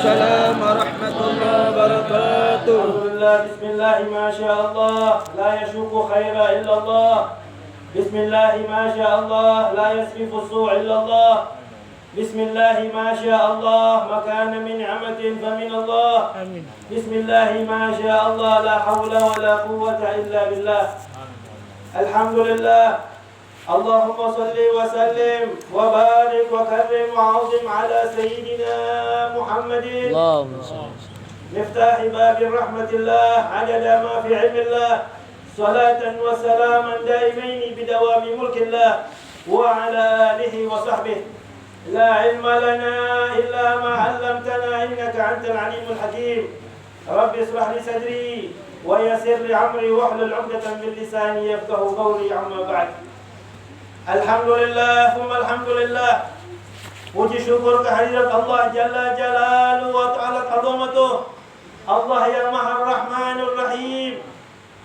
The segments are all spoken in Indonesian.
Waalaikumsalam warahmatullahi wabarakatuh. Bismillah, masyaAllah, la yashuku khaira illallah. Bismillah, masyaAllah, la yasrifu su' illallah. Bismillah, masyaAllah, makana min ni'matin famin Allah. Bismillah, masyaAllah, la hawla wa la quwwata illa billah. Alhamdulillah. Allahumma salli wa sallim wa barik wa karrim wa azim ala sayyidina Muhammadin. Allahumma salli. مفتاح باب رحمة الله عدد ما في علم الله صلاة وسلاما دائمين بدوام ملك الله وعلى آله وصحبه لا علم لنا إلا ما علمتنا إنك أنت العليم الحكيم رب اشرح لي صدري ويسر لي أمري واحلل عقدة من لساني يفقه قولي عما بعد الحمد لله ثم الحمد لله puji syukur kehadirat Allah Jalla Jalaluhu wa Ta'ala azamatuh. Allah yang Maha Rahmanur Rahim,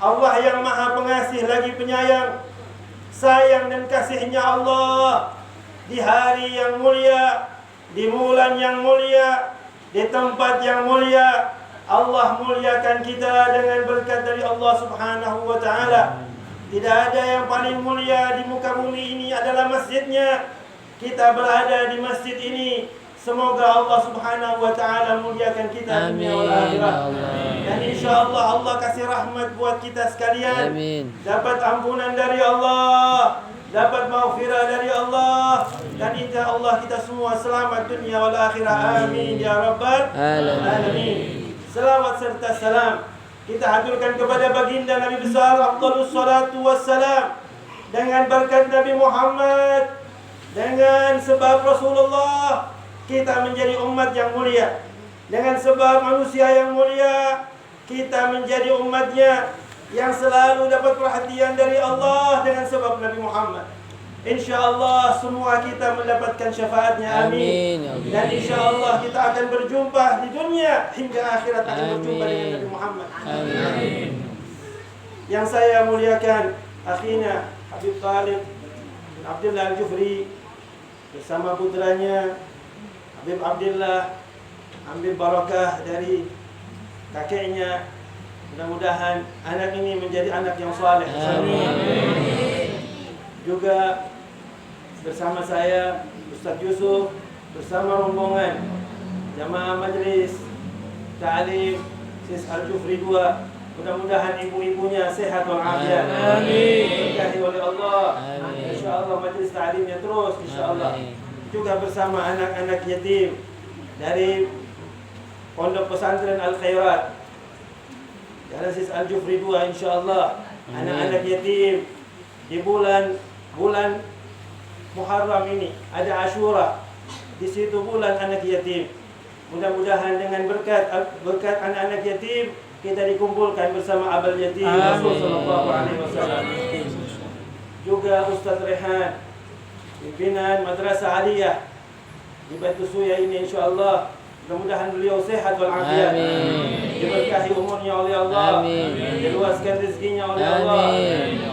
Allah yang Maha Pengasih lagi Penyayang. Sayang dan kasihnya Allah di hari yang mulia, di bulan yang mulia, di tempat yang mulia. Allah muliakan kita dengan berkat dari Allah Subhanahu wa Ta'ala. Tidak ada yang paling mulia di muka bumi ini adalah masjidnya. Kita berada di masjid ini. Semoga Allah Subhanahu wa Ta'ala muliakan kita dunia wal akhirat. Dan insyaallah Allah kasih rahmat buat kita sekalian. Amin. Dapat ampunan dari Allah, dapat maghfirah dari Allah, dan insyaallah kita semua selamat dunia wal akhirat. Amin ya rabbal alamin. Selawat serta salam kita haturkan kepada baginda Nabi besar afdhalus salatu wassalam. Dengan berkat Nabi Muhammad, dengan sebab Rasulullah, kita menjadi umat yang mulia. Dengan sebab manusia yang mulia, kita menjadi umatnya yang selalu dapat perhatian dari Allah dengan sebab Nabi Muhammad. InsyaAllah semua kita mendapatkan syafaatnya. Amin. Dan insyaAllah kita akan berjumpa di dunia hingga akhirat akan berjumpa dengan Nabi Muhammad. Amin. Yang saya muliakan, akhina Habib Talib bin Abdullah Al-Jufri bersama putranya Habib Abdullah ambil barakah dari kakeknya. Mudah-mudahan anak ini menjadi anak yang saleh. Amin. Juga bersama saya Ustaz Yusuf bersama rombongan jamaah majlis ta'lim Sis Al-Jufri 2. Mudah-mudahan ibu-ibunya sehat walafiat. Amin. Diberkahi oleh Allah. Insyaallah majlis ta'limnya terus insyaallah. Juga bersama anak-anak yatim dari Pondok Pesantren Al-Khairat Sis Al-Jufri 2 insyaallah. Anak-anak yatim di bulan Muharram ini ada Ashura. Di situ bulan anak yatim. Mudah-mudahan dengan berkat anak-anak yatim kita dikumpulkan bersama abal yatim Rasul sallallahu alaihi wasallam. Juga Ustaz Rehan pimpinan Madrasah Aliyah di Batu Suya ini insyaallah. Mudah-mudahan beliau sehat walafiat. Diberkahi umurnya oleh Allah. Diluaskan rezekinya oleh Allah.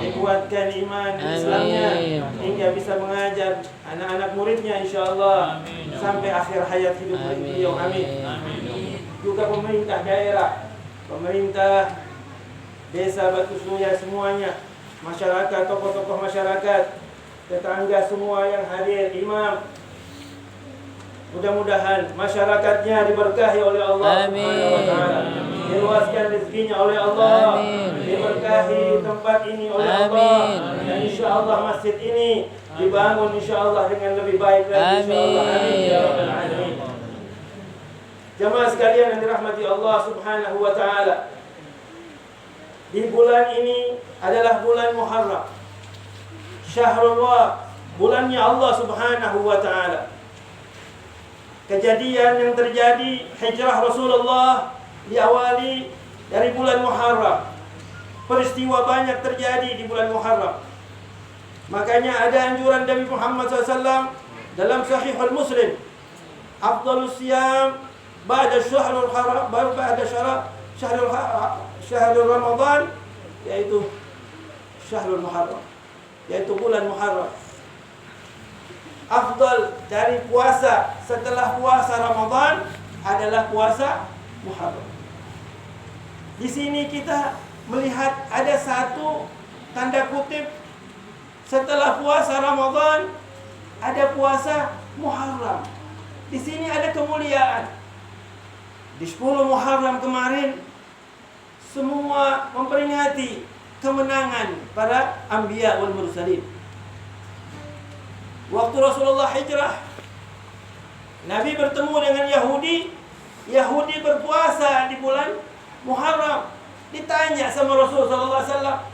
Dikuatkan iman Islamnya hingga bisa mengajar anak-anak muridnya insyaallah sampai akhir hayat hidup beliau. Amin. Juga pemerintah daerah, pemerintah desa Batu Suya semuanya, masyarakat, tokoh-tokoh masyarakat, tetangga semua yang hadir, imam. Mudah-mudahan masyarakatnya diberkahi oleh Allah Subhanahu wa Ta'ala. Diluaskan rezekinya oleh Allah. Diberkahi tempat ini oleh Allah. Dan insyaallah masjid ini dibangun insyaallah dengan lebih baik lagi insyaallah. Amin ya rabbal alamin. Jamaah sekalian yang dirahmati Allah Subhanahu wa Ta'ala. Di bulan ini adalah bulan Muharram. Syahrullah, bulannya Allah Subhanahu wa Ta'ala. Kejadian yang terjadi hijrah Rasulullah diawali dari bulan Muharram. Peristiwa banyak terjadi di bulan Muharram. Makanya ada anjuran Nabi Muhammad SAW dalam Sahihul Muslim, afdhalus siyam ba'da syahrul haram, ba'da syahrul Ramadan, yaitu syahrul Muharram, yaitu bulan Muharram. Afdal dari puasa setelah puasa Ramadan adalah puasa Muharram. Di sini kita melihat ada satu tanda kutip, setelah puasa Ramadan ada puasa Muharram. Di sini ada kemuliaan. Di 10 Muharram kemarin semua memperingati kemenangan para anbiya wal mursalin. Waktu Rasulullah hijrah, Nabi bertemu dengan Yahudi. Yahudi berpuasa di bulan Muharram. Ditanya sama Rasulullah SAW,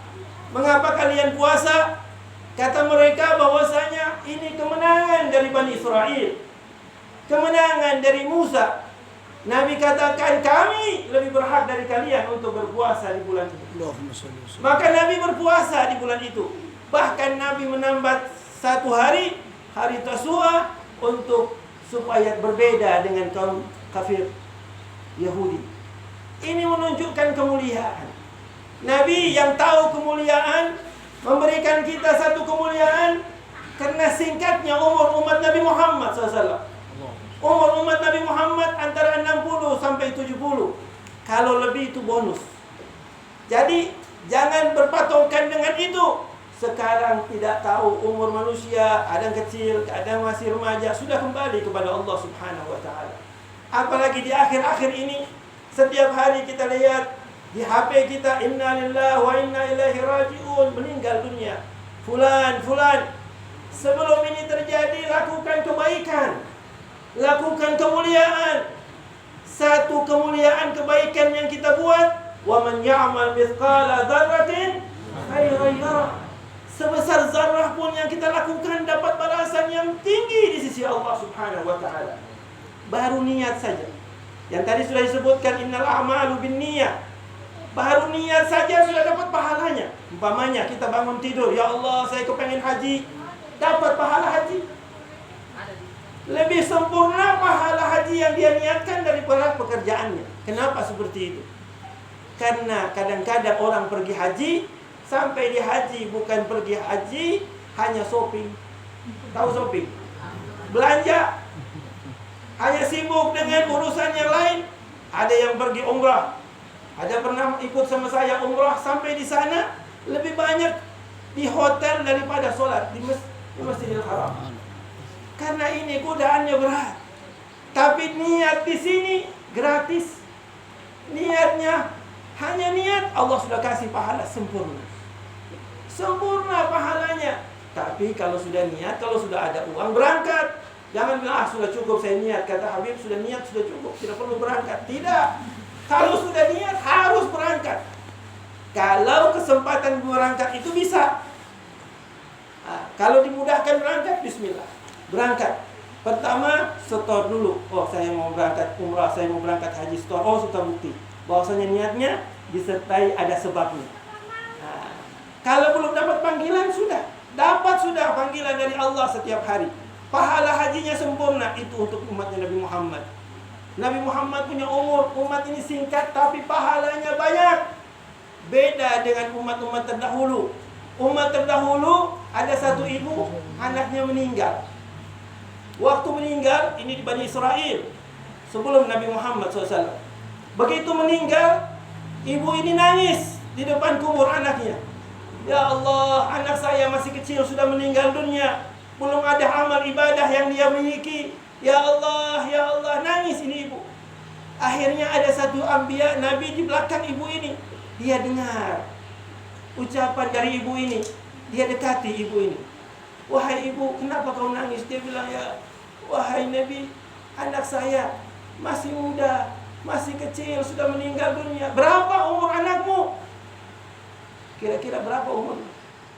mengapa kalian puasa? Kata mereka bahwasanya ini kemenangan dari Bani Israel, kemenangan dari Musa. Nabi katakan kami lebih berhak dari kalian untuk berpuasa di bulan itu. Maka Nabi berpuasa di bulan itu. Bahkan Nabi menambah satu hari, hari Tasu'a, untuk supaya berbeda dengan kaum kafir Yahudi. Ini menunjukkan kemuliaan. Nabi yang tahu kemuliaan memberikan kita satu kemuliaan karena singkatnya umur umat Nabi Muhammad SAW. Umur umat Nabi Muhammad antara 60 sampai 70. Kalau lebih itu bonus. Jadi jangan berpatokan dengan itu. Sekarang tidak tahu umur manusia, ada yang kecil, ada yang masih remaja, sudah kembali kepada Allah Subhanahu wa taala. Apalagi di akhir-akhir ini, setiap hari kita lihat di HP kita, inna lillahi wa inna ilaihi raji'un, meninggal dunia fulan. Sebelum ini terjadi, lakukan kebaikan, lakukan kemuliaan. Satu kemuliaan kebaikan yang kita buat, wa man ya'mal mithqala dzarratin khairan yarah. Sebesar zarah pun yang kita lakukan dapat balasan yang tinggi di sisi Allah Subhanahu wa taala. Baru niat saja. Yang tadi sudah disebutkan, innal a'malu binniyah. Baru niat saja sudah dapat pahalanya. Umpamanya kita bangun tidur, ya Allah saya kepengen haji, dapat pahala haji. Lebih sempurna pahala haji yang dia niatkan daripada pekerjaannya. Kenapa seperti itu? Karena kadang-kadang orang pergi haji, sampai di haji bukan pergi haji, hanya shopping. Tahu shopping? Belanja. Hanya sibuk dengan urusan yang lain. Ada yang pergi umrah. Ada pernah ikut sama saya umrah, sampai di sana lebih banyak di hotel daripada sholat di Masjidil Haram. Karena ini godaannya berat. Tapi niat di sini gratis. Niatnya hanya niat, Allah sudah kasih pahala sempurna. Sempurna pahalanya. Tapi kalau sudah niat, kalau sudah ada uang, berangkat. Jangan bilang, sudah cukup saya niat. Kata Habib, sudah niat, sudah cukup, tidak perlu berangkat. Tidak. Kalau sudah niat harus berangkat. Kalau kesempatan berangkat itu bisa. Kalau dimudahkan berangkat, bismillah. Berangkat. Pertama, setor dulu. Oh, saya mau berangkat umrah, saya mau berangkat haji, setor. Oh, sudah bukti bahwasanya niatnya disertai ada sebabnya. Kalau belum dapat panggilan, sudah panggilan dari Allah setiap hari. Pahala hajinya sempurna, itu untuk umatnya Nabi Muhammad. Nabi Muhammad punya umur, umat ini singkat tapi pahalanya banyak. Beda dengan umat-umat terdahulu. Umat terdahulu ada satu ibu, anaknya meninggal. Waktu meninggal, ini di Bani Israel, sebelum Nabi Muhammad SAW. Begitu meninggal, ibu ini nangis di depan kubur anaknya. Ya Allah, anak saya masih kecil sudah meninggal dunia. Belum ada amal ibadah yang dia miliki. Ya Allah, nangis ini ibu. Akhirnya ada satu anbiya, nabi di belakang ibu ini. Dia dengar ucapan dari ibu ini. Dia dekati ibu ini. Wahai ibu, kenapa kau nangis? Dia bilang, ya wahai Nabi, anak saya masih muda, masih kecil, sudah meninggal dunia. Berapa umur anakmu? Kira-kira berapa umur?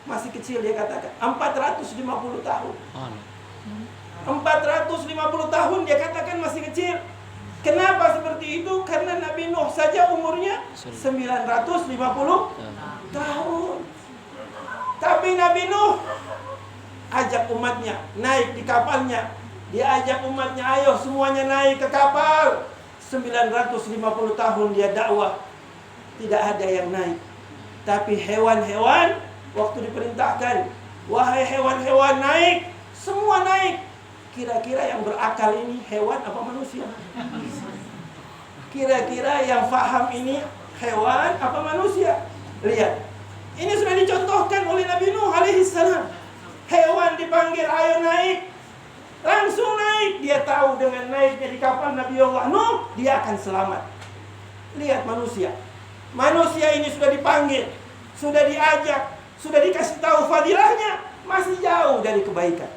Masih kecil, dia katakan 450 tahun. 450 tahun dia katakan masih kecil. Kenapa seperti itu? Karena Nabi Nuh saja umurnya 950 tahun. Tapi Nabi Nuh ajak umatnya naik di kapalnya. Dia ajak umatnya, ayo semuanya naik ke kapal. 950 tahun dia dakwah, tidak ada yang naik. Tapi hewan-hewan waktu diperintahkan, wahai hewan-hewan naik, semua naik. Kira-kira yang berakal ini hewan apa manusia? Kira-kira yang faham ini hewan apa manusia? Lihat, ini sudah dicontohkan oleh Nabi Nuh alaihi salam. Hewan dipanggil, ayo naik, langsung naik. Dia tahu dengan naiknya di kapal Nabi Allah Nuh, dia akan selamat. Lihat manusia. Manusia ini sudah dipanggil, sudah diajak, sudah dikasih tahu fadilahnya, masih jauh dari kebaikan.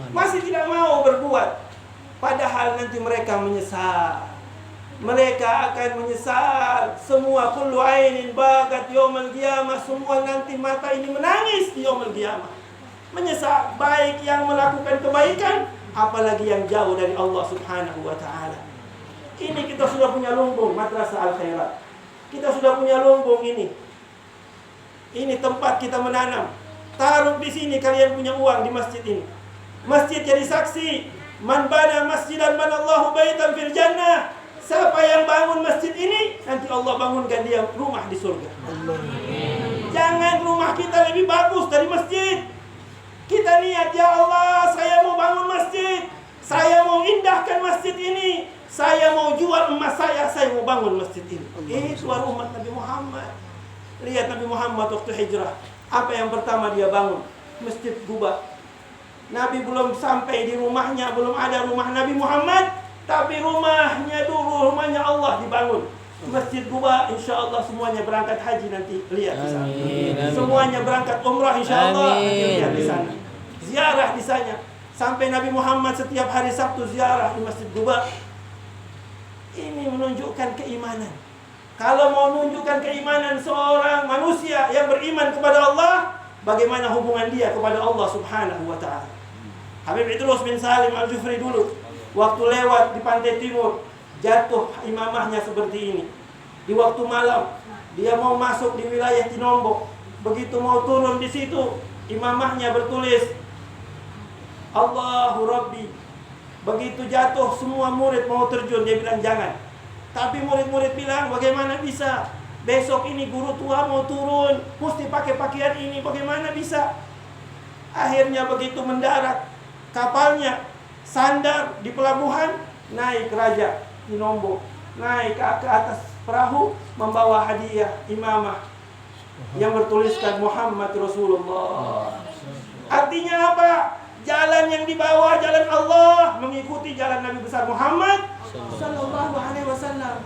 Masih tidak mau berbuat. Padahal nanti mereka menyesal. Mereka akan menyesal. Semua kullu ainin bagat yaumil qiyamah. Semua nanti mata ini menangis di yaumil qiyamah. Menyesal. Baik yang melakukan kebaikan, apalagi yang jauh dari Allah Subhanahu wa ta'ala. Ini kita sudah punya lumbung Madrasah Al-Khairat. Kita sudah punya lumbung ini. Ini tempat kita menanam. Taruh di sini kalian punya uang di masjid ini. Masjid jadi saksi. Man bana masjidan banallahu baitan fil jannah. Siapa yang bangun masjid ini, nanti Allah bangunkan dia rumah di surga. Jangan rumah kita lebih bagus dari masjid. Kita niat, ya Allah, saya mau bangun masjid. Saya mau indahkan masjid ini. Saya mau jual emas saya mau bangun masjid ini. Itu umat Nabi Muhammad. Lihat Nabi Muhammad waktu hijrah. Apa yang pertama dia bangun? Masjid Quba. Nabi belum sampai di rumahnya, belum ada rumah Nabi Muhammad, tapi rumahnya dulu, rumahnya Allah dibangun. Masjid Quba, insya Allah semuanya berangkat haji nanti lihat di sana. Semuanya berangkat umrah insya Allah nanti lihat di sana. Ziarah di sana. Sampai Nabi Muhammad setiap hari Sabtu ziarah di Masjid Quba. Ini menunjukkan keimanan. Kalau mau menunjukkan keimanan seorang manusia yang beriman kepada Allah, bagaimana hubungan dia kepada Allah Subhanahu wa ta'ala. Habib Idrus bin Salim Al-Jufri dulu, waktu lewat di pantai timur, jatuh imamahnya seperti ini. Di waktu malam, dia mau masuk di wilayah Tinombok. Begitu mau turun di situ, imamahnya bertulis, Allahu Rabbi. Begitu jatuh, semua murid mau terjun, dia bilang jangan. Tapi murid-murid bilang, bagaimana bisa? Besok ini guru tua mau turun, mesti pakai pakaian ini, bagaimana bisa? Akhirnya begitu mendarat, kapalnya sandar di pelabuhan, naik Raja Tinombok, naik ke atas perahu, membawa hadiah imamah yang bertuliskan Muhammad Rasulullah. Artinya apa? Jalan yang dibawa jalan Allah, mengikuti jalan Nabi besar Muhammad sallallahu alaihi wasallam.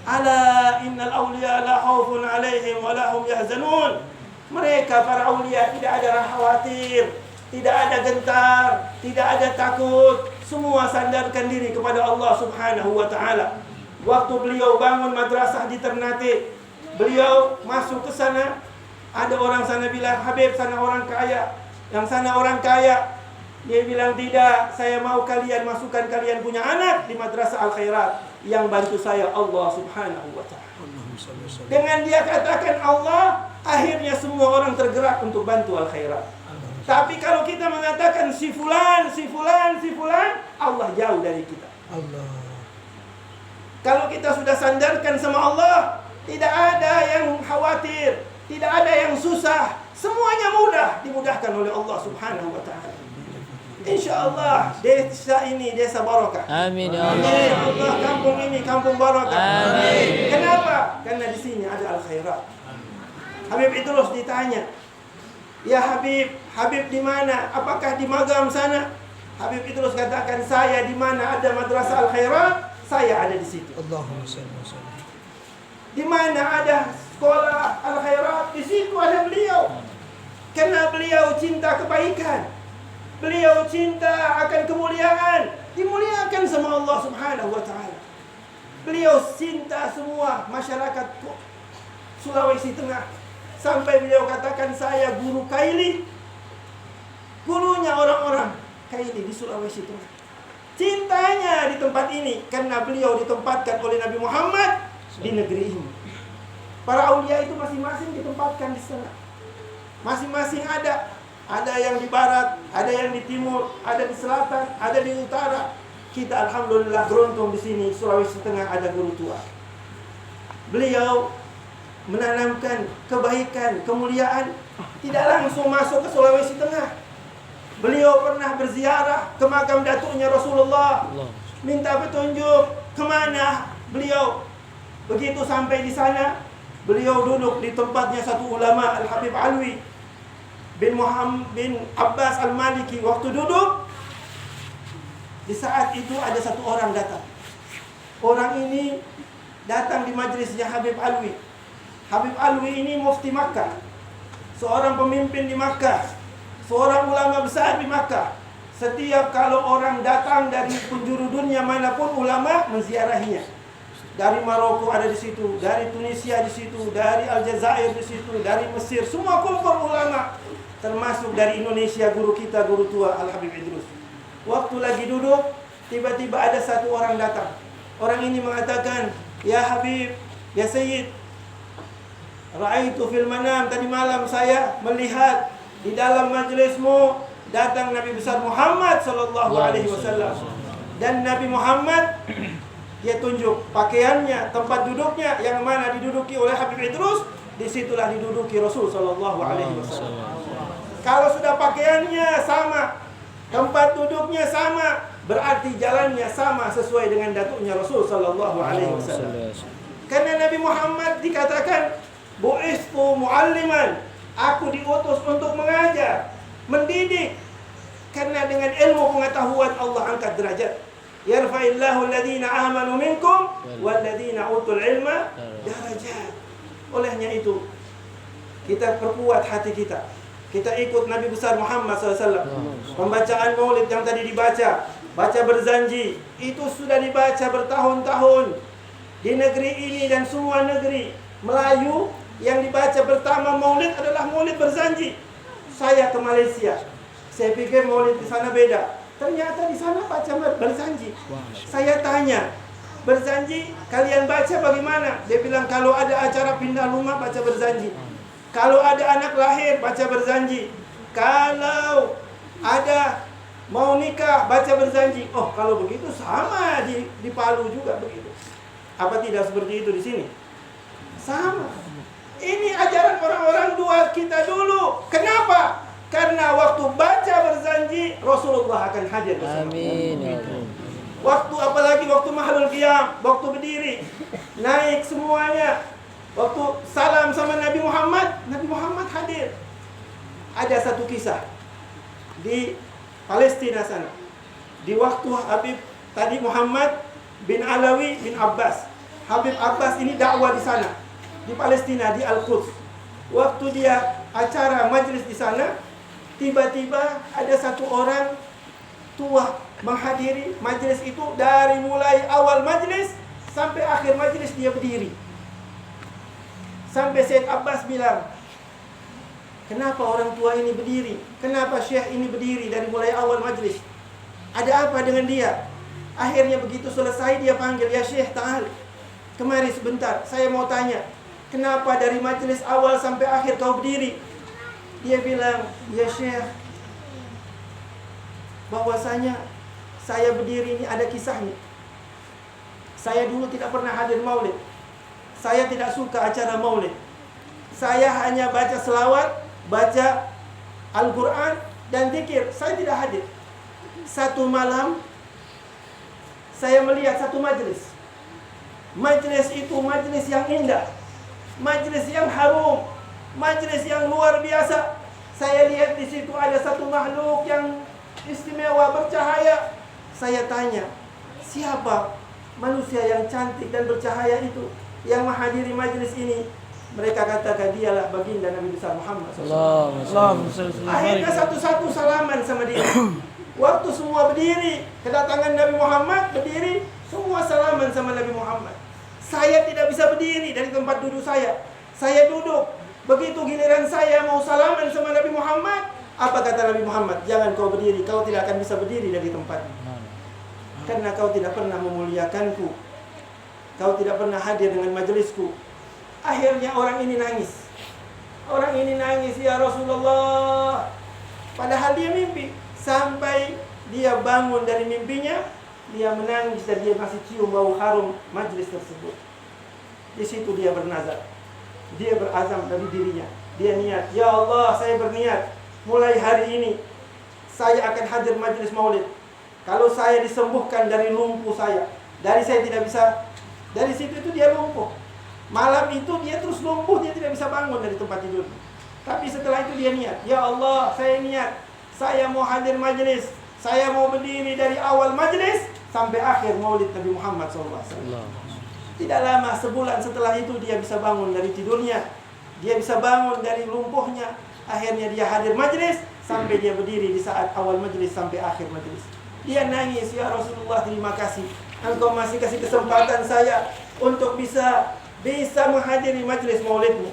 Ala innal awliya la khaufun alaihim wa la hum yahzanun. Mereka para aulia tidak ada khawatir, tidak ada gentar, tidak ada takut. Semua sandarkan diri kepada Allah Subhanahu wa taala. Waktu beliau bangun madrasah di Ternate, beliau masuk ke sana, ada orang sana bilang, Habib sana orang kaya, yang sana orang kaya. Dia bilang tidak, saya mau kalian masukkan kalian punya anak di Madrasah Al-Khairat. Yang bantu saya Allah Subhanahu wa ta'ala. Dengan dia katakan Allah, akhirnya semua orang tergerak untuk bantu Al-Khairat. Tapi kalau kita mengatakan si fulan, Allah jauh dari kita. Kalau kita sudah sandarkan sama Allah, tidak ada yang khawatir, tidak ada yang susah. Semuanya mudah, dimudahkan oleh Allah Subhanahu wa ta'ala. InsyaAllah desa ini desa barakah. Amin ya Allah. InsyaAllah kampung ini kampung barakah. Amin. Kenapa? Karena di sini ada Al-Khairat. Habib Idrus ditanya, ya Habib di mana? Apakah di Magam sana? Habib Idrus katakan, saya di mana ada Madrasah Al-Khairat, saya ada di situ. Allahumma shalli wa sallim. Di mana ada sekolah Al-Khairat, di situ ada beliau. Karena beliau cinta kebaikan. Beliau cinta akan kemuliaan, dimuliakan sama Allah Subhanahu wa ta'ala. Beliau cinta semua masyarakat Sulawesi Tengah. Sampai beliau katakan, saya guru Kaili, gurunya orang-orang Kaili di Sulawesi Tengah. Cintanya di tempat ini karena beliau ditempatkan oleh Nabi Muhammad di negeri ini. Para aulia itu masing-masing ditempatkan di sana. Masing-masing ada. Ada yang di barat, ada yang di timur, ada di selatan, ada di utara. Kita alhamdulillah beruntung di sini Sulawesi Tengah ada guru tua. Beliau menanamkan kebaikan, kemuliaan, tidak langsung masuk ke Sulawesi Tengah. Beliau pernah berziarah ke makam datuknya Rasulullah, minta petunjuk kemana beliau. Begitu sampai di sana, beliau duduk di tempatnya satu ulama, Al-Habib Alwi bin Muhammad bin Abbas Al-Maliki. Waktu duduk, di saat itu ada satu orang datang. Orang ini datang di majlisnya Habib Alwi. Habib Alwi ini mufti Makkah, seorang pemimpin di Makkah, seorang ulama besar di Makkah. Setiap kalau orang datang dari penjuru dunia manapun, ulama menziarahinya. Dari Maroko ada di situ, dari Tunisia di situ, dari Aljazair di situ, dari Mesir, semua kumpul ulama. Termasuk dari Indonesia, guru kita, guru tua Al-Habib Idrus. Waktu lagi duduk, tiba-tiba ada satu orang datang. Orang ini mengatakan, "Ya Habib, ya Sayyid, ra'aitu fil manam, tadi malam saya melihat di dalam majlismu datang Nabi besar Muhammad sallallahu alaihi wasallam. Dan Nabi Muhammad, dia tunjuk pakaiannya, tempat duduknya yang mana diduduki oleh Habib Idrus, disitulah diduduki Rasul sallallahu alaihi wasallam. Kalau sudah pakaiannya sama, tempat duduknya sama, berarti jalannya sama sesuai dengan datuknya Rasul sallallahu alaihi wasallam. Karena Nabi Muhammad dikatakan, "Bu'istu mu'alliman." Aku diutus untuk mengajar, mendidik. Karena dengan ilmu pengetahuan Allah angkat derajat. Yarfa'illahu alladhina amanu minkum walladhina utul ilma darajat. Olehnya itu, kita perkuat hati kita. Kita ikut Nabi besar Muhammad SAW. Pembacaan maulid yang tadi dibaca, baca berzanji, itu sudah dibaca bertahun-tahun. Di negeri ini dan semua negeri Melayu, yang dibaca pertama maulid adalah maulid berzanji. Saya ke Malaysia, saya pikir maulid di sana beda. Ternyata di sana baca berzanji. Saya tanya, berzanji kalian baca bagaimana? Dia bilang kalau ada acara pindah rumah baca berzanji. Kalau ada anak lahir baca berzanji. Kalau ada mau nikah baca berzanji. Oh, kalau begitu sama di Palu juga begitu. Apa tidak seperti itu di sini? Sama. Ini ajaran orang-orang dua kita dulu. Kenapa? Karena waktu baca berzanji, Rasulullah akan hadir bersama. Amin. Waktu apalagi waktu mahlul qiyam, waktu berdiri, naik semuanya. Waktu salam sama Nabi Muhammad hadir. Ada satu kisah di Palestina sana. Di waktu Habib tadi Muhammad bin Alawi bin Abbas. Habib Abbas ini dakwah di sana, di Palestina, di Al-Quds. Waktu dia acara majlis di sana, tiba-tiba ada satu orang tua menghadiri majlis itu. Dari mulai awal majlis sampai akhir majlis dia berdiri. Sampai Syekh Abbas bilang, kenapa orang tua ini berdiri? Kenapa Syekh ini berdiri dari mulai awal majlis? Ada apa dengan dia? Akhirnya begitu selesai dia panggil, "Ya Syekh, ta'al, kemari sebentar, saya mau tanya, kenapa dari majlis awal sampai akhir kau berdiri?" Dia bilang, "Ya Syekh, bahwasanya saya berdiri ini ada kisahnya. Saya dulu tidak pernah hadir maulid. Saya tidak suka acara maulid. Saya hanya baca selawat, baca Al-Quran, dan zikir. Saya tidak hadir. Satu malam, saya melihat satu majlis. Majlis itu majlis yang indah, majlis yang harum, majlis yang luar biasa. Saya lihat di situ ada satu makhluk yang istimewa, bercahaya. Saya tanya, siapa manusia yang cantik dan bercahaya itu yang menghadiri majlis ini? Mereka katakan dialah baginda Nabi besar Muhammad SAW. Akhirnya satu-satu salaman sama dia. Waktu semua berdiri, kedatangan Nabi Muhammad berdiri, semua salaman sama Nabi Muhammad. Saya tidak bisa berdiri dari tempat duduk saya. Saya duduk. Begitu giliran saya mau salaman sama Nabi Muhammad, apa kata Nabi Muhammad? Jangan kau berdiri, kau tidak akan bisa berdiri dari tempat. Karena kau tidak pernah memuliakanku. Kau tidak pernah hadir dengan majelisku. Akhirnya orang ini nangis. Orang ini nangis, ya Rasulullah. Padahal dia mimpi. Sampai dia bangun dari mimpinya, dia menangis dan dia masih cium bau harum majlis tersebut. Di situ dia bernazar. Dia berazam dari dirinya. Dia niat, ya Allah, saya berniat mulai hari ini saya akan hadir majelis maulid. Kalau saya disembuhkan dari lumpuh saya tidak bisa, dari situ itu dia lumpuh. Malam itu dia terus lumpuh, dia tidak bisa bangun dari tempat tidur. Tapi setelah itu dia niat, ya Allah, saya niat, saya mau hadir majelis, saya mau berdiri dari awal majelis sampai akhir maulid Nabi Muhammad SAW. Tidak lama, sebulan setelah itu dia bisa bangun dari tidurnya, dia bisa bangun dari lumpuhnya. Akhirnya dia hadir majelis sampai dia berdiri di saat awal majelis sampai akhir majelis. Dia nangis, ya Rasulullah, terima kasih, Engkau masih kasih kesempatan saya untuk bisa menghadiri majelis maulidmu.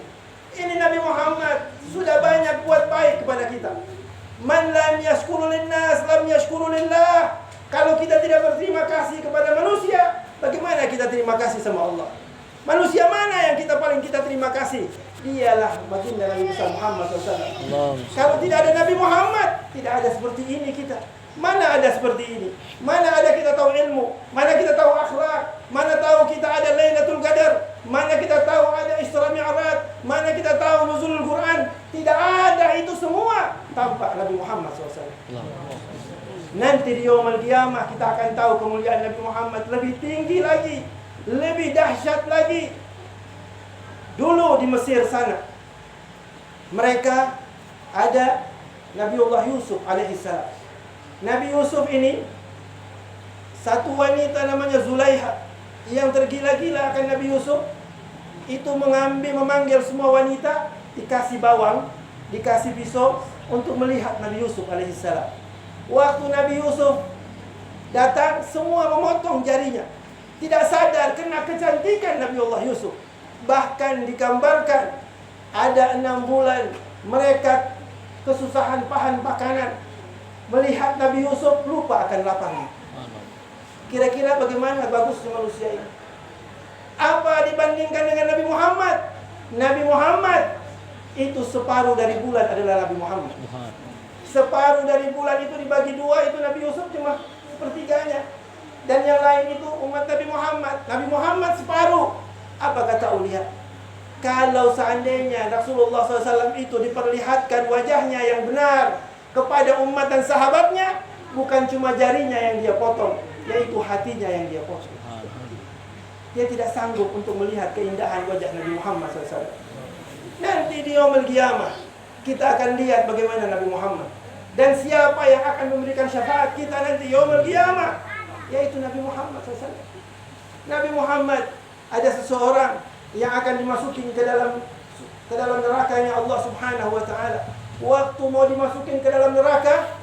Ini Nabi Muhammad sudah banyak buat baik kepada kita. Man lam yashkuru linnas lam yashkuru lillah. Kalau kita tidak berterima kasih kepada manusia, bagaimana kita terima kasih sama Allah? Manusia mana yang paling kita terima kasih? Dialah baginda Nabi Muhammad SAW. Kalau tidak ada Nabi Muhammad, tidak ada seperti ini kita. Mana ada seperti ini? Mana ada kita tahu ilmu? Mana kita tahu akhlak? Mana tahu kita ada Lailatul Qadar? Mana kita tahu ada Isra Mi'raj? Mana kita tahu nuzulul Quran? Tidak ada itu semua tanpa Nabi Muhammad SAW. Nanti di yaumul qiyamah kita akan tahu kemuliaan Nabi Muhammad lebih tinggi lagi, lebih dahsyat lagi. Dulu di Mesir sana, mereka ada Nabiullah Yusuf alaihissalam. Nabi Yusuf ini, satu wanita namanya Zulaiha yang tergila-gila akan Nabi Yusuf, itu memanggil semua wanita, dikasih bawang, dikasih pisau untuk melihat Nabi Yusuf alaihissalam. Waktu Nabi Yusuf datang, semua memotong jarinya. Tidak sadar kena kecantikan Nabi Allah Yusuf. Bahkan digambarkan ada 6 bulan mereka kesusahan bahan makanan. Melihat Nabi Yusuf lupa akan laparnya. Kira-kira bagaimana bagusnya manusia ini? Apa dibandingkan dengan Nabi Muhammad? Nabi Muhammad itu separuh dari bulan adalah Nabi Muhammad. Separuh dari bulan itu dibagi 2, itu Nabi Yusuf cuma sepertiganya. Dan yang lain itu umat Nabi Muhammad. Nabi Muhammad separuh. Apa kata uliya? Kalau seandainya Rasulullah SAW itu diperlihatkan wajahnya yang benar kepada umat dan sahabatnya, bukan cuma jarinya yang dia potong, yaitu hatinya yang dia potong. Dia tidak sanggup untuk melihat keindahan wajah Nabi Muhammad SAW. Nanti di yaumul qiyamah kita akan lihat bagaimana Nabi Muhammad. Dan siapa yang akan memberikan syafaat kita nanti yaumul qiyamah, yaitu Nabi Muhammad SAW. Nabi Muhammad, ada seseorang yang akan dimasukin ke dalam nerakanya Allah Subhanahu wa taala. Waktu mau dimasukin ke dalam neraka,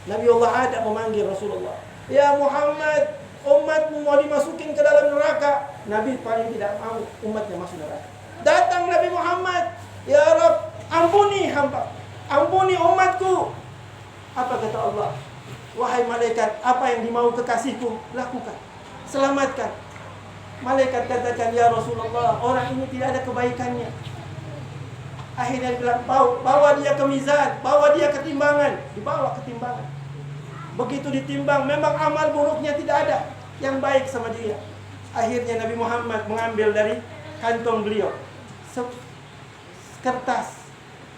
Nabi Allah Adam memanggil Rasulullah, "Ya Muhammad, umatmu mau dimasukin ke dalam neraka." Nabi paling tidak mau umatnya masuk neraka. Datang Nabi Muhammad, "Ya Rabb, ampuni hamba, ampuni umatku." Apa kata Allah? "Wahai malaikat, apa yang dimau kekasihku, lakukan, selamatkan." Malaikat katakan, "Ya Rasulullah, orang ini tidak ada kebaikannya." Akhirnya bilang, bawa dia ke mizan, bawa dia ke timbangan. Dibawa ke timbangan. Begitu ditimbang, memang amal buruknya tidak ada, yang baik sama dia. Akhirnya Nabi Muhammad mengambil dari kantong beliau kertas,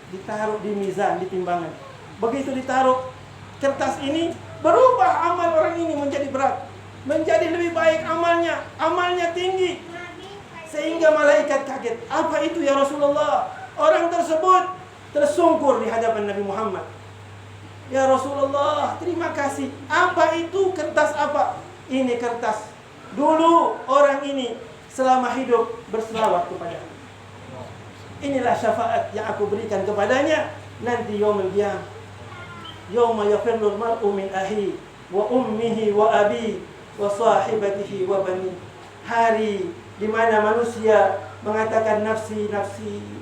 ditaruh di mizan, di timbangan. Begitu ditaruh kertas ini, berubah amal orang ini menjadi berat, menjadi lebih baik amalnya tinggi. Sehingga malaikat kaget, "Apa itu ya Rasulullah?" Orang tersebut tersungkur di hadapan Nabi Muhammad. "Ya Rasulullah, terima kasih." "Apa itu? Kertas apa?" "Ini kertas. Dulu orang ini selama hidup berselawat kepada-Mu. Inilah syafaat yang aku berikan kepadanya nanti yaumul qiyamah. Yauma yafirrul mar'u min akhihi wa ummihi wa abi wa sahibatihi wa bani." Hari di mana manusia mengatakan nafsi, nafsi.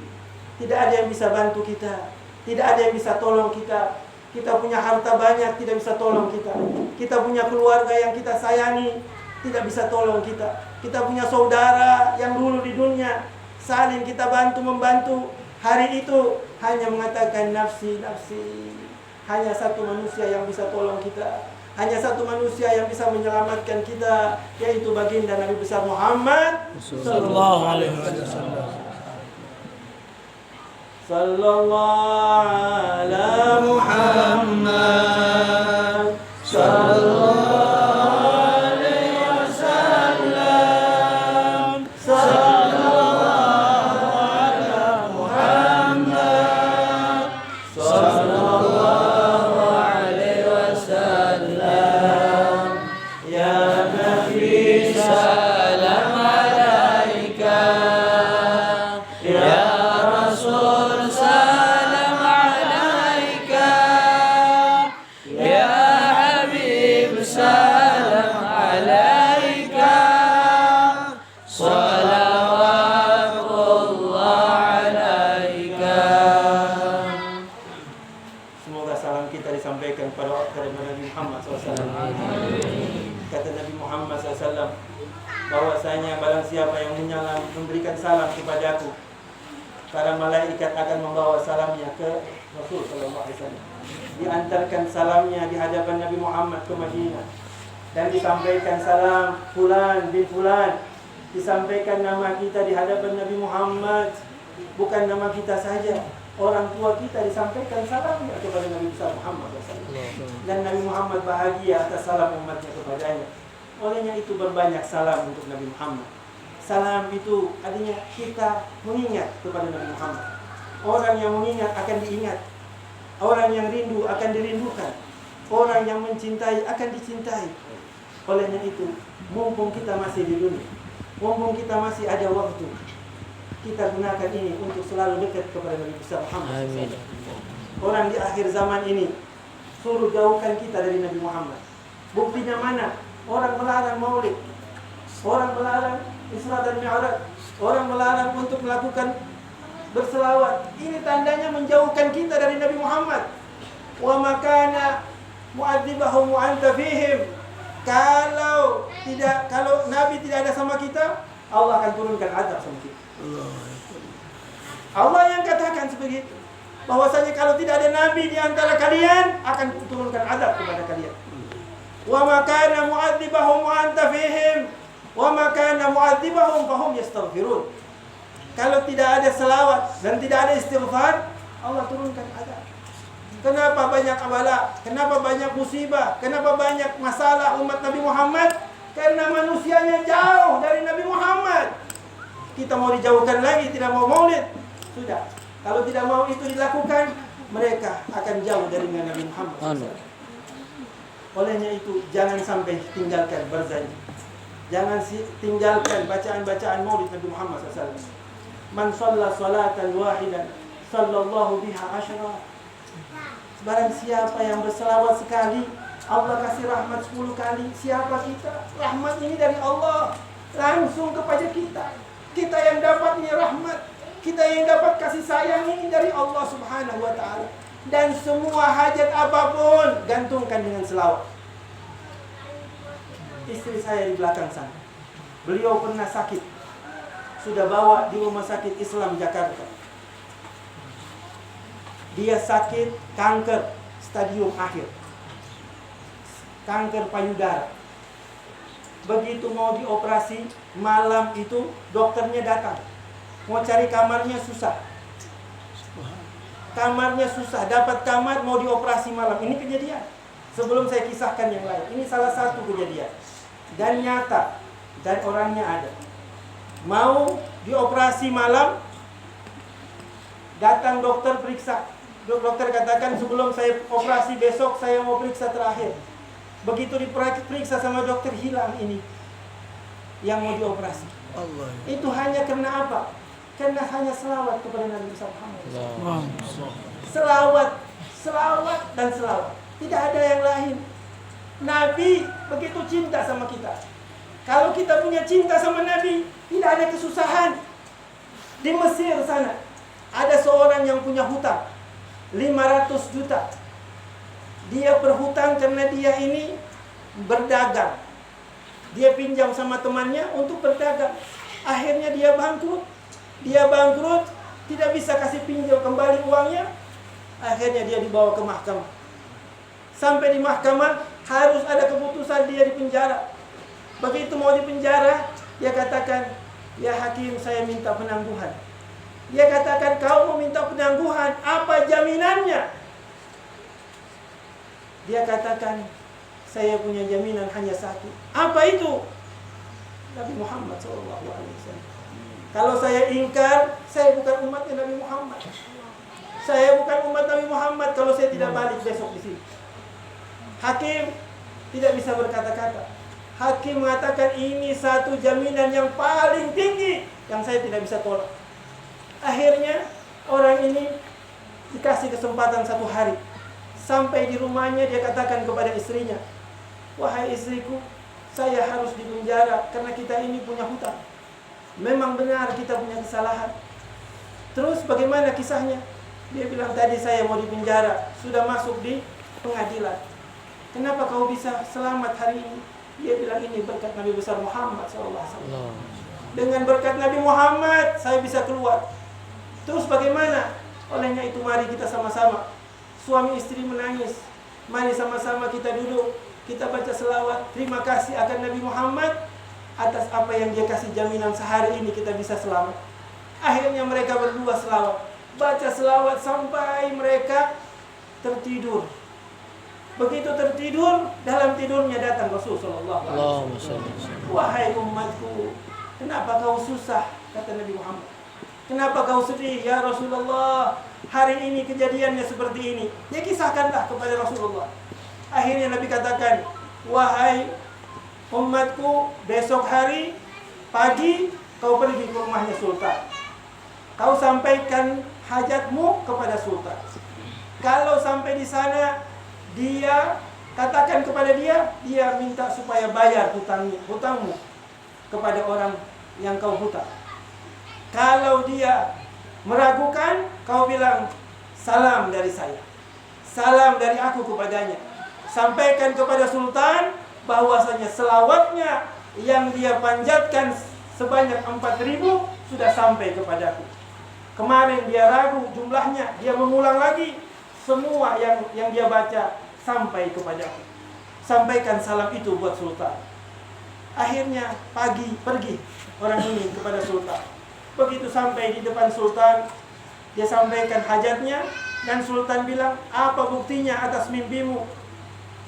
Tidak ada yang bisa bantu kita, tidak ada yang bisa tolong kita. Kita punya harta banyak, tidak bisa tolong kita. Kita punya keluarga yang kita sayangi, tidak bisa tolong kita. Kita punya saudara yang dulu di dunia saling kita membantu. Hari itu hanya mengatakan nafsi, nafsi. Hanya satu manusia yang bisa tolong kita, hanya satu manusia yang bisa menyelamatkan kita, yaitu baginda Nabi besar Muhammad sallallahu alaihi wasallam. Sallallahu ala Muhammad. Sallallahu alaihi wasallam. Sallallahu ala Muhammad. Sallallahu alaihi wasallam. Ya Nabi salam alaika. Ya Rasul salam alaika. Ya Habib salam alaika. Salawatullah alaika. Semoga salam kita disampaikan kepada Nabi Muhammad SAW. Kata Nabi Muhammad SAW, bahwasanya barang siapa yang memberikan salam kepadaku, para malaikat akan membawa salamnya ke Rasul sallallahu alaihi wasallam. Diantarkan salamnya di hadapan Nabi Muhammad ke Madinah dan disampaikan salam fulan bin fulan. Disampaikan nama kita di hadapan Nabi Muhammad, bukan nama kita saja. Orang tua kita disampaikan salamnya kepada Nabi besar Muhammad SAW. Dan Nabi Muhammad bahagia atas salam umatnya kepadanya. Olehnya itu berbanyak salam untuk Nabi Muhammad. Salam itu artinya kita mengingat kepada Nabi Muhammad. Orang yang mengingat akan diingat. Orang yang rindu akan dirindukan. Orang yang mencintai akan dicintai. Olehnya itu, mumpung kita masih di dunia, mumpung kita masih ada waktu, kita gunakan ini untuk selalu dekat kepada Nabi besar Muhammad. Amin. Orang di akhir zaman ini suruh jauhkan kita dari Nabi Muhammad. Buktinya mana? Orang melarang maulid, orang melarang Isra dan Mi'raj, orang melarang untuk melakukan berselawat. Ini tandanya menjauhkan kita dari Nabi Muhammad. Wa makana mu'adzibahum wa anta fihim. Kalau Nabi tidak ada sama kita, Allah akan turunkan azab sama kita. Allah yang katakan seperti itu, bahwasanya kalau tidak ada Nabi di antara kalian, akan turunkan azab kepada kalian. Wa makana mu'adzibahum wa anta fihim. Wa makana mu'adzibahum fahum yastaghfirun. Kalau tidak ada selawat dan tidak ada istighfar, Allah turunkan azab. Kenapa banyak bala? Kenapa banyak musibah? Kenapa banyak masalah umat Nabi Muhammad? Karena manusianya jauh dari Nabi Muhammad. Kita mau dijauhkan lagi, tidak mau maulid. Sudah. Kalau tidak mau itu dilakukan, mereka akan jauh dari Nabi Muhammad. Olehnya itu, jangan sampai tinggalkan berjanji. Jangan tinggalkan bacaan-bacaan maulid Nabi Muhammad SAW. Man shalla salatan wahidan sallallahu biha asyara. Barang siapa yang berselawat sekali, Allah kasih rahmat 10 kali. Siapa kita? Rahmat ini dari Allah langsung kepada kita. Kita yang dapat ini rahmat, kita yang dapat kasih sayang ini dari Allah Subhanahu wa ta'ala. Dan semua hajat apapun gantungkan dengan selawat. Istri saya di belakang sana, beliau pernah sakit, sudah bawa di rumah sakit Islam Jakarta. Dia sakit kanker stadium akhir, kanker payudara. Begitu mau dioperasi, malam itu dokternya datang, mau cari kamarnya susah. Kamarnya susah, dapat kamar mau dioperasi malam. Ini kejadian. Sebelum saya kisahkan yang lain, ini salah satu kejadian dan nyata, dan orangnya ada. Mau dioperasi malam, datang dokter periksa. Dokter katakan, sebelum saya operasi besok saya mau periksa terakhir. Begitu diperiksa sama dokter, hilang ini yang mau dioperasi. Allah. Itu hanya karena apa? Karena hanya selawat kepada Nabi Muhammad. Selawat dan selawat. Tidak ada yang lain. Nabi begitu cinta sama kita. Kalau kita punya cinta sama Nabi, tidak ada kesusahan. Di Mesir sana ada seorang yang punya hutang 500 juta. Dia berhutang karena dia ini berdagang. Dia pinjam sama temannya untuk berdagang. Akhirnya dia bangkrut. Tidak bisa kasih pinjam kembali uangnya. Akhirnya dia dibawa ke mahkamah. Sampai di mahkamah harus ada keputusan dia dipenjara. Begitu mau dipenjara, dia katakan, "Ya hakim, saya minta penangguhan. Dia katakan, kau meminta penangguhan, apa jaminannya? Dia katakan, saya punya jaminan hanya satu. Apa itu? Nabi Muhammad SAW. Kalau saya ingkar, saya bukan umatnya Nabi Muhammad. Saya bukan umat Nabi Muhammad kalau saya tidak balik besok di sini. Hakim tidak bisa berkata-kata. Hakim mengatakan ini satu jaminan yang paling tinggi yang saya tidak bisa tolak. Akhirnya orang ini dikasih kesempatan 1 hari. Sampai di rumahnya dia katakan kepada istrinya, wahai istriku, saya harus dipenjara karena kita ini punya hutang. Memang benar kita punya kesalahan. Terus bagaimana kisahnya? Dia bilang, tadi saya mau dipenjara, sudah masuk di pengadilan. Kenapa kau bisa selamat hari ini? Dia bilang, ini berkat Nabi besar Muhammad SAW. Dengan berkat Nabi Muhammad saya bisa keluar. Terus bagaimana? Olehnya itu mari kita sama-sama, suami istri menangis, mari sama-sama kita duduk, kita baca selawat, terima kasih akan Nabi Muhammad atas apa yang dia kasih jaminan sehari ini kita bisa selamat. Akhirnya mereka berdua selawat, baca selawat sampai mereka tertidur. Begitu tertidur, dalam tidurnya datang Rasulullah SAW. Wahai umatku, kenapa kau susah? Kata Nabi Muhammad. Kenapa kau sedih? Ya Rasulullah, hari ini kejadiannya seperti ini. Dia kisahkanlah kepada Rasulullah. Akhirnya Nabi katakan, wahai umatku, besok hari pagi kau pergi ke rumahnya Sultan. Kau sampaikan hajatmu kepada Sultan. Kalau sampai di sana, dia katakan kepada dia minta supaya bayar hutangmu kepada orang yang kau hutang. Kalau dia meragukan, kau bilang salam dari saya, salam dari aku kepadanya. Sampaikan kepada Sultan bahwasanya selawatnya yang dia panjatkan sebanyak 4.000 sudah sampai kepadaku. Kemarin dia ragu jumlahnya, dia mengulang lagi, semua yang dia baca sampai kepadaku. Sampaikan salam itu buat Sultan. Akhirnya pagi pergi orang ini kepada Sultan. Begitu sampai di depan Sultan, dia sampaikan hajatnya, dan Sultan bilang, apa buktinya atas mimpimu?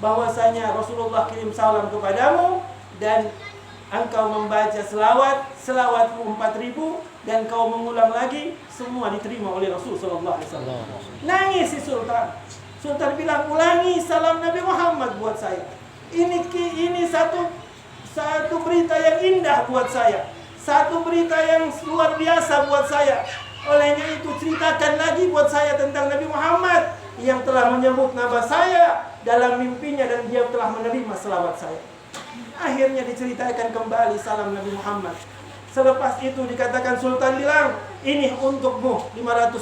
Bahwasanya Rasulullah kirim salam kepadamu dan engkau membaca selawatmu 4.000 dan kau mengulang lagi, semua diterima oleh Rasulullah SAW. Nangis si Sultan. Sultan bilang, ulangi salam Nabi Muhammad buat saya. Ini satu berita yang indah buat saya. Satu berita yang luar biasa buat saya. Olehnya itu ceritakan lagi buat saya tentang Nabi Muhammad yang telah menyebut nama saya dalam mimpinya dan dia telah menerima selawat saya. Akhirnya diceritakan kembali salam Nabi Muhammad. Selepas itu dikatakan Sultan bilang, ini untukmu 500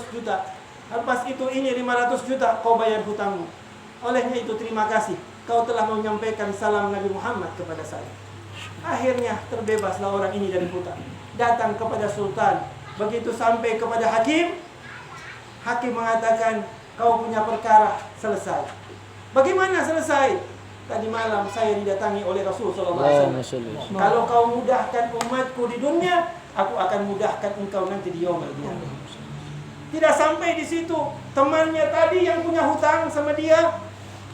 juta. Lepas itu ini 500 juta kau bayar hutangmu. Olehnya itu terima kasih, kau telah menyampaikan salam Nabi Muhammad kepada saya. Akhirnya terbebaslah orang ini dari hutang. Datang kepada Sultan. Begitu sampai kepada hakim, hakim mengatakan, kau punya perkara selesai. Bagaimana selesai? Tadi malam saya didatangi oleh Rasulullah SAW. Kalau kau mudahkan umatku di dunia, aku akan mudahkan engkau nanti di yaumul qiyamah. Tidak sampai di situ, temannya tadi yang punya hutang sama dia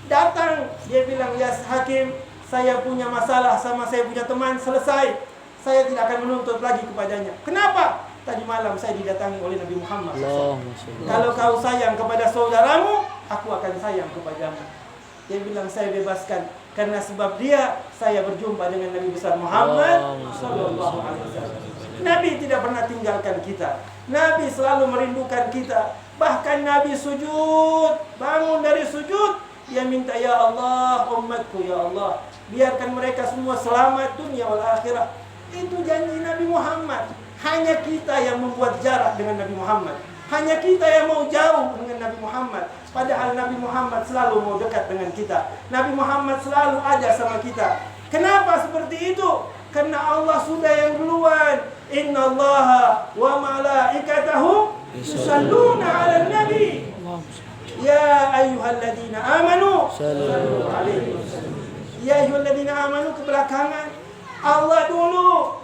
datang. Dia bilang, ya hakim, saya punya masalah sama saya punya teman, selesai. Saya tidak akan menuntut lagi kepadanya. Kenapa? Tadi malam saya didatangi oleh Nabi Muhammad SAW. Kalau kau sayang kepada saudaramu, aku akan sayang kepadamu. Dia bilang, saya bebaskan karena sebab dia saya berjumpa dengan Nabi besar Muhammad sallallahu alaihi wasallam. Nabi tidak pernah tinggalkan kita. Nabi selalu merindukan kita. Bahkan Nabi sujud, bangun dari sujud, dia minta, ya Allah, umatku ya Allah, biarkan mereka semua selamat dunia wal akhirah. Itu janji Nabi Muhammad. Hanya kita yang membuat jarak dengan Nabi Muhammad. Hanya kita yang mau jauh dengan Nabi Muhammad. Padahal Nabi Muhammad selalu mau dekat dengan kita. Nabi Muhammad selalu ada sama kita. Kenapa seperti itu? Karena Allah sudah yang duluan. Inna Allaha wa malaikatahu yusalluna ala nabi. Ya ayyuhalladzina amanu sallu alaihi wasallam. Ya ayyuhalladzina amanu, kebelakangan Allah dulu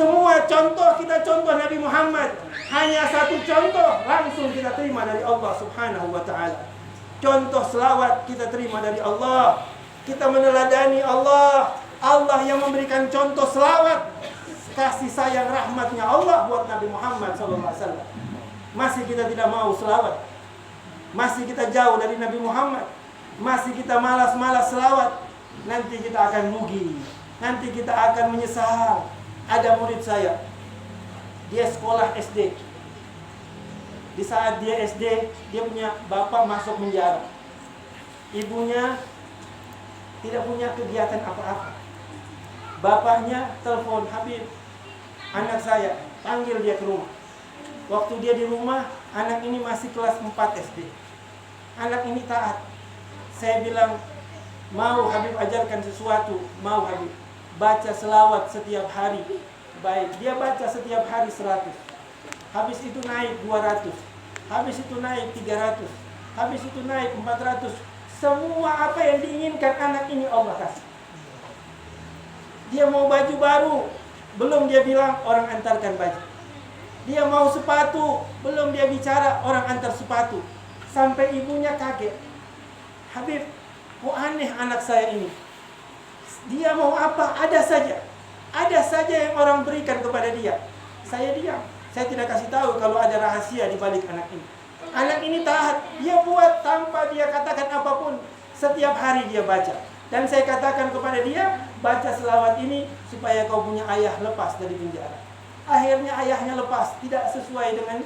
Semua contoh kita contoh Nabi Muhammad. Hanya satu contoh langsung kita terima dari Allah Subhanahu wa ta'ala. Contoh selawat kita terima dari Allah. Kita meneladani Allah. Allah yang memberikan contoh selawat, kasih sayang rahmatnya Allah buat Nabi Muhammad SAW. Masih kita tidak mau selawat. Masih kita jauh dari Nabi Muhammad. Masih kita malas-malas selawat. Nanti kita akan rugi. Nanti kita akan menyesal. Ada murid saya, dia sekolah SD. Di saat dia SD, dia punya bapak masuk penjara. Ibunya tidak punya kegiatan apa-apa. Bapaknya telepon, Habib, anak saya, panggil dia ke rumah. Waktu dia di rumah, anak ini masih kelas 4 SD. Anak ini taat. Saya bilang, mau Habib ajarkan sesuatu? Mau Habib. Baca selawat setiap hari. Baik, dia baca setiap hari 100. Habis itu naik 200. Habis itu naik 300. Habis itu naik 400. Semua apa yang diinginkan anak ini Allah kasih. Dia mau baju baru, belum dia bilang orang antarkan baju. Dia mau sepatu, belum dia bicara orang antar sepatu. Sampai ibunya kaget. Habib, kok aneh anak saya ini. Dia mau apa? Ada saja. Ada saja yang orang berikan kepada dia. Saya diam. Saya tidak kasih tahu kalau ada rahasia di balik anak ini. Anak ini taat. Dia buat tanpa dia katakan apapun. Setiap hari dia baca. Dan saya katakan kepada dia, baca selawat ini supaya kau punya ayah lepas dari penjara. Akhirnya ayahnya lepas. Tidak sesuai dengan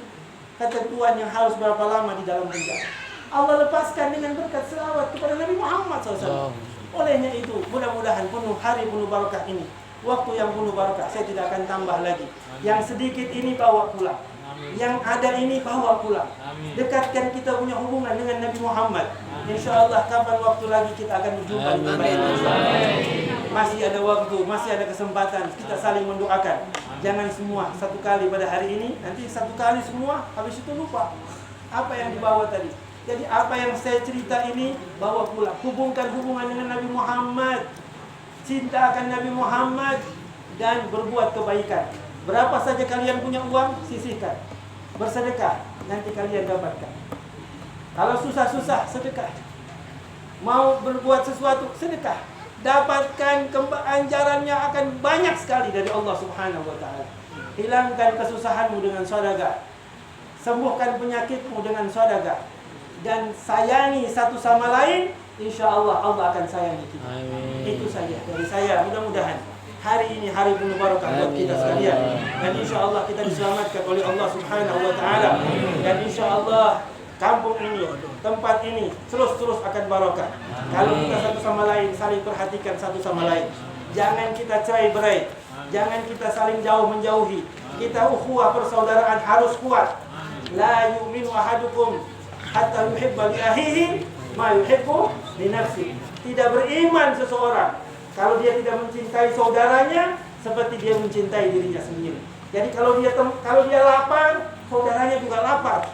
ketentuan yang harus berapa lama di dalam penjara. Allah lepaskan dengan berkat selawat kepada Nabi Muhammad SAW. Olehnya itu, mudah-mudahan penuh hari penuh barakah ini. Waktu yang penuh barakah, saya tidak akan tambah lagi. Yang sedikit ini bawa pulang. Yang ada ini bawa pulang. Dekatkan kita punya hubungan dengan Nabi Muhammad. Insya Allah kapan waktu lagi kita akan berjumpa di tempat ini. Masih ada waktu, masih ada kesempatan. Kita saling mendoakan. Jangan semua satu kali pada hari ini, nanti satu kali semua, habis itu lupa apa yang dibawa tadi. Jadi apa yang saya cerita ini bawa pulang. Hubungkan hubungan dengan Nabi Muhammad. Cinta akan Nabi Muhammad. Dan berbuat kebaikan. Berapa saja kalian punya uang, sisihkan. Bersedekah, nanti kalian dapatkan. Kalau susah-susah, sedekah. Mau berbuat sesuatu, sedekah. Dapatkan ganjarannya akan banyak sekali dari Allah Subhanahu wa ta'ala. Hilangkan kesusahanmu dengan sedekah. Sembuhkan penyakitmu dengan sedekah. Dan sayangi satu sama lain, insya Allah Allah akan sayangi kita. Amin. Itu saja dari saya. Mudah-mudahan hari ini hari penuh barakah buat kita sekalian. Dan insya Allah kita diselamatkan oleh Allah Subhanahu wa ta'ala. Dan insya Allah kampung ini, tempat ini terus-terus akan barakah. Kalau kita satu sama lain saling perhatikan satu sama lain. Jangan kita cerai-berai. Jangan kita saling jauh menjauhi. Kita ukhuwah persaudaraan harus kuat. La yu'minu ahadukum hatta yuhibba li akhihi ma yuhibbu li nafsihi. Tidak beriman seseorang kalau dia tidak mencintai saudaranya seperti dia mencintai dirinya sendiri. Jadi kalau dia lapar, saudaranya juga lapar.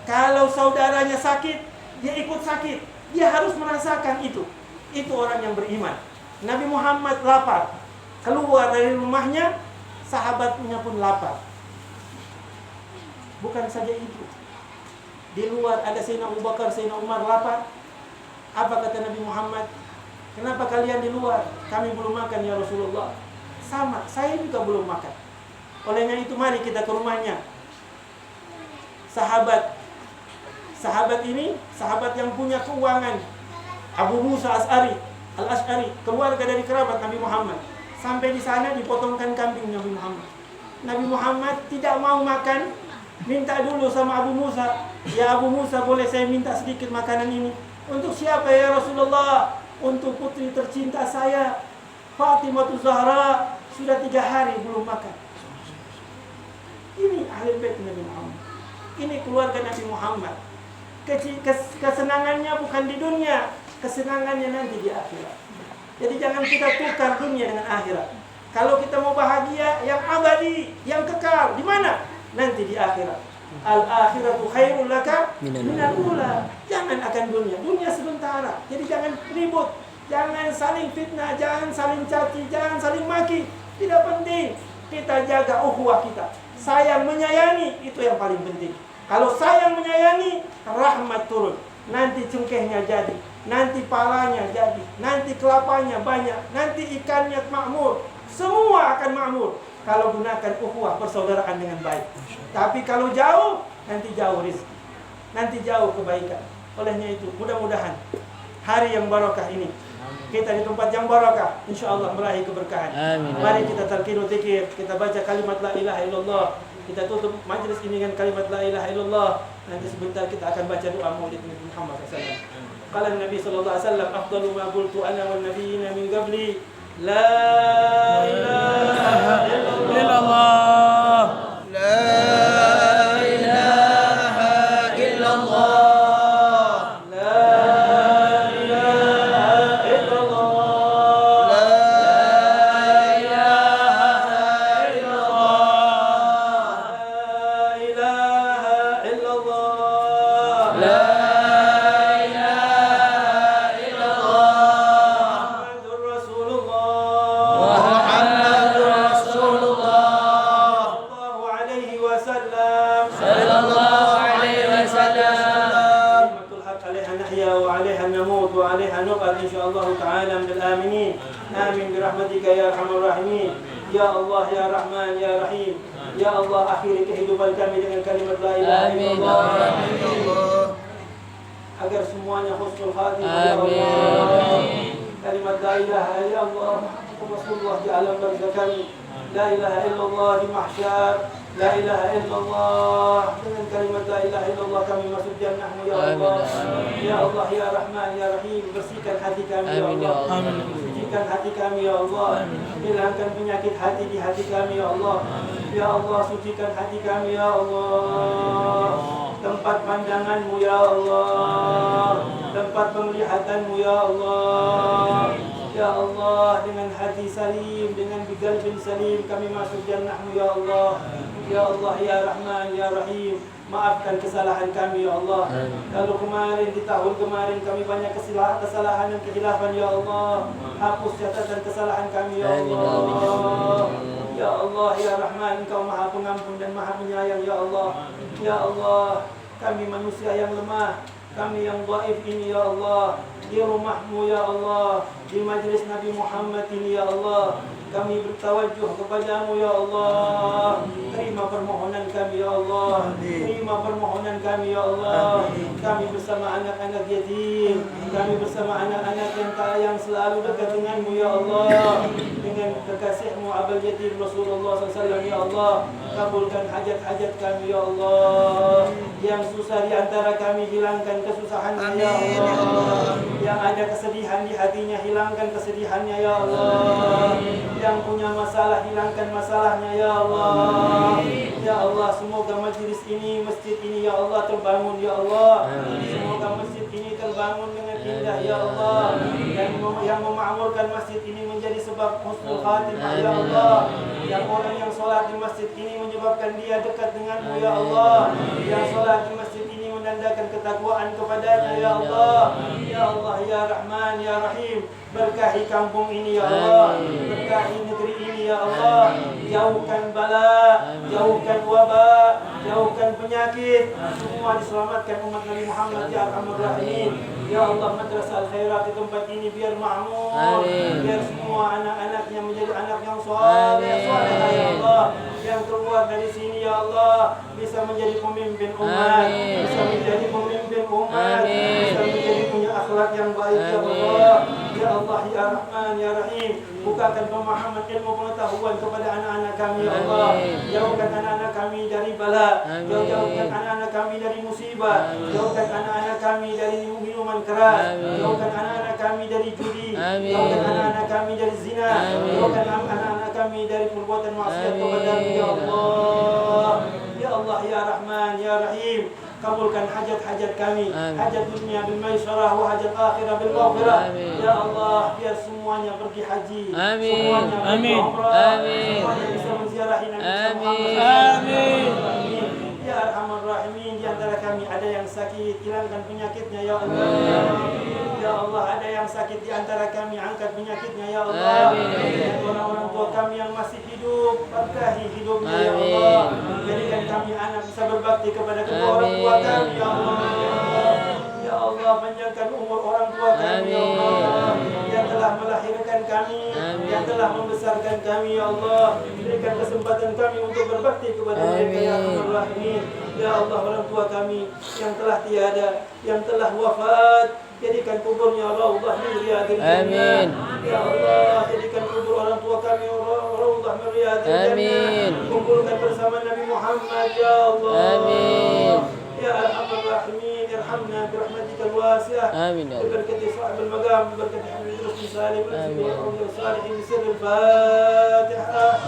Kalau saudaranya sakit, dia ikut sakit. Dia harus merasakan itu. Itu orang yang beriman. Nabi Muhammad lapar. Keluar dari rumahnya, sahabatnya pun lapar. Bukan saja itu. Di luar ada Sayyidina Abu Bakar, Sayyidina Umar lapar. Apa kata Nabi Muhammad? Kenapa kalian di luar? Kami belum makan ya Rasulullah. Sama, saya juga belum makan. Olehnya itu mari kita ke rumahnya. Sahabat ini, sahabat yang punya keuangan. Abu Musa Al-Ash'ari, keluarga dari kerabat Nabi Muhammad. Sampai di sana dipotongkan kambing Nabi Muhammad. Nabi Muhammad tidak mau makan. Minta dulu sama Abu Musa. Ya Abu Musa, boleh saya minta sedikit makanan ini? Untuk siapa ya Rasulullah? Untuk putri tercinta saya, Fatimah Zahra. Sudah 3 hari belum makan. Ini ahli bait Nabi Muhammad. Ini keluarga Nabi Muhammad. Kesenangannya bukan di dunia, kesenangannya nanti di akhirat. Jadi jangan kita tukar dunia dengan akhirat. Kalau kita mau bahagia yang abadi, yang kekal, di mana? Nanti di akhirat. Al-akhiratu khairul laka minal ula. Jangan akan dunia. Dunia sementara. Jadi jangan ribut. Jangan saling fitnah, jangan saling caci, jangan saling maki. Tidak penting. Kita jaga ukhuwah kita. Sayang menyayangi, itu yang paling penting. Kalau sayang menyayangi, rahmat turun. Nanti cengkehnya jadi, nanti palanya jadi, nanti kelapanya banyak, nanti ikannya makmur. Semua akan makmur kalau gunakan ukhuwah persaudaraan dengan baik. Tapi kalau jauh, nanti jauh rezeki, nanti jauh kebaikan. Olehnya itu, mudah-mudahan hari yang barokah ini kita di tempat yang barakah, insyaallah meraih keberkahan. Amin. Mari kita talqinu dzikir, kita baca kalimat la ilaha illallah. Kita tutup majlis ini dengan kalimat la ilaha illallah. Nanti sebentar kita akan baca doa Maulid Nabi Muhammad SAW. Qala Nabi sallallahu alaihi wasallam, afdalu ma qultu ana wan nabiyina min qabli, la ilaha illallah. La ilaha illallah. Ya Allah, Ya Rahman, Ya Rahim. Ya Allah, akhiri kehidupan kami dengan kalimat la ilaha illallah. Agar semuanya husnul khatimah, Ya Allah. Kalimat la ilaha illallah Rasulullah di alam barzakh kami. La ilaha illallah di mahsyar. La ilaha illallah. Dengan kalimat la ilaha illallah kami masuk jannah-Mu, Ya Allah. Ya Allah, Ya Rahman, Ya Rahim. Bersihkan hati kami, Ya Allah. Sucikan hati kami, Ya Allah. Hilangkan penyakit hati di hati kami, Ya Allah. Ya Allah, sucikan hati kami, Ya Allah. Tempat pandangan-Mu, Ya Allah. Tempat penglihatan-Mu, Ya Allah. Ya Allah, dengan hati salim, dengan qalbin salim kami masuk jannah-Mu, Ya Allah. Ya Allah, Ya Rahman, Ya Rahim. Maafkan kesalahan kami, Ya Allah. Kalau kemarin, di tahun kemarin kami banyak kesalahan dan kehilafan, Ya Allah. Hapus catatan kesalahan kami, Ya Allah. Ya Allah, Ya Rahman, Engkau Maha Pengampun dan Maha Penyayang, Ya Allah. Ya Allah, kami manusia yang lemah, kami yang dhaif ini, Ya Allah. Di rumah-Mu, Ya Allah. Di majlis Nabi Muhammad ini, Ya Allah. Kami bertawajuh kepadamu, Ya Allah. Terima permohonan kami, Ya Allah. Terima permohonan kami, Ya Allah. Kami bersama anak-anak yatim, kami bersama anak-anak yang selalu dekat denganmu, Ya Allah. Dengan kekasihmu Abul Yatim Rasulullah SAW, Ya Allah. Kabulkan hajat-hajat kami, Ya Allah. Yang susah di antara kami, hilangkan kesusahannya, Ya Allah. Yang ada kesedihan di hatinya, hilangkan kesedihannya, Ya Allah. Yang punya masalah, hilangkan masalahnya, Ya Allah. Ya Allah, semoga majlis ini, masjid ini, Ya Allah, terbangun, Ya Allah. Semoga masjid ini terbangun dengan indah, Ya Allah. Dan yang memakmurkan masjid ini menjadi sebab husnul khatimah, Ya Allah. Yang orang yang sholat di masjid ini menyebabkan dia dekat denganmu, Ya Allah. Yang sholat di masjid ini menandakan ketakwaan kepadanya, Ya Allah. Ya Allah, Ya Rahman, Ya Rahim. Berkahi kampung ini, Ya Allah. Berkahi negeri ini, Ya Allah. Jauhkan bala, jauhkan wabak, jauhkan penyakit. Semua diselamatkan umat Nabi Muhammad, Ya Arhamar Rahimin. Ya Allah, Madrasah Al-Khairat di tempat ini biar makmur. Biar semua anak-anaknya menjadi anak yang soleh, ya Allah. Yang keluar dari sini, Ya Allah, bisa menjadi pemimpin umat, bisa menjadi pemimpin umat, bisa menjadi punya akhlak yang baik, Ya Allah. Ya Allah, Ya Rahman, Ya Rahim. Bukakan pemahaman ilmu pengetahuan kepada anak-anak kami, Ya Allah. Jauhkan anak-anak kami dari bala, jauhkan anak-anak kami dari musibah, jauhkan anak-anak kami dari minuman keras, jauhkan anak-anak kami dari judi, jauhkan anak-anak kami dari zina, jauhkan anak-anak kami dari perbuatan maksiat kepada-Mu, Ya Allah. Ya Allah, Ya Rahman, Ya Rahim. Kabulkan hajat-hajat kami, hajat dunia bil maisarah wa hajat akhirah bil maghfirah. Ya Allah, biar semuanya pergi haji, semuanya pergi umrah, semuanya bisa menziarahi Nabi Muhammad. Amin. Ya Arhamar Rahimin, di antara kami kami ada yang sakit, hilangkan penyakitnya ya Allah. Ya Allah, ada yang sakit di antara kami, angkat penyakitnya ya Allah. Orang-orang tua kami yang masih hidup, berkahi hidupnya ya Allah. Jadikan kami anak bisa berbakti kepada kedua orang tua kami ya Allah. Ya Allah, panjangkan umur orang tua kami ya Allah, yang telah melahirkan kami, yang telah membesarkan kami ya Allah. Berikan kesempatan kami untuk berbakti kepada mereka ya Allah. Ya Allah, orang tua kami yang telah tiada, yang telah wafat, jadikan kuburnya raudhah min riyadil jannah. Ya Allah, jadikan kubur orang tua kami raudhah min riyadil jannah. Kumpulkan bersama Nabi Muhammad ya Allah. Ya Arhamar Rahimin, irhamna birahmatikal wasi'ah. Berkati sahibul maqam, berkati Habib Rasul Salim, berkati Rasul Salihin, sirrul Fatihah.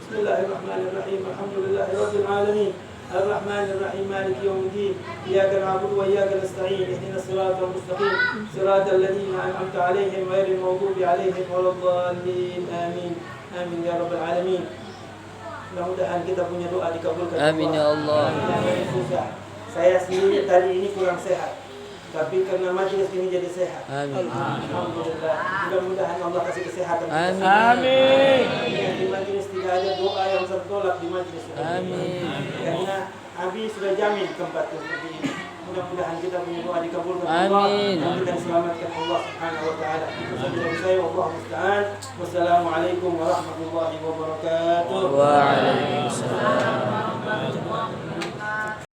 Bismillahirrahmanirrahim. Alhamdulillahi rabbil alamin. الرحمن الرحيم مالك يوم الدين إياك نعبد وإياك نستعين اهدنا الصراط المستقيم صراط الذين أنعمت عليهم غير المغضوب عليهم ولا الضالين آمين آمين يا رب العالمين. Mudah-mudahan kita punya doa dikabulkan. Amin ya Allah. Saya sendiri tadi ini kurang sehat, tapi karena majelis ini jadi sehat. Amin. Alhamdulillah. Mudah-mudahan Allah kasih kesehatan. Amin. Amin. Di majelis tidak ada doa yang tertolak di majelis. Amin. Karena Abi sudah jamin tempatnya seperti ini. Mudah-mudahan kita punya doa dikabulkan. Amin. Dan kita diselamatkan Allah Subhanahu wa taala. Wallahu musta'an. Wassalamualaikum warahmatullahi wabarakatuh. Waalaikumsalam.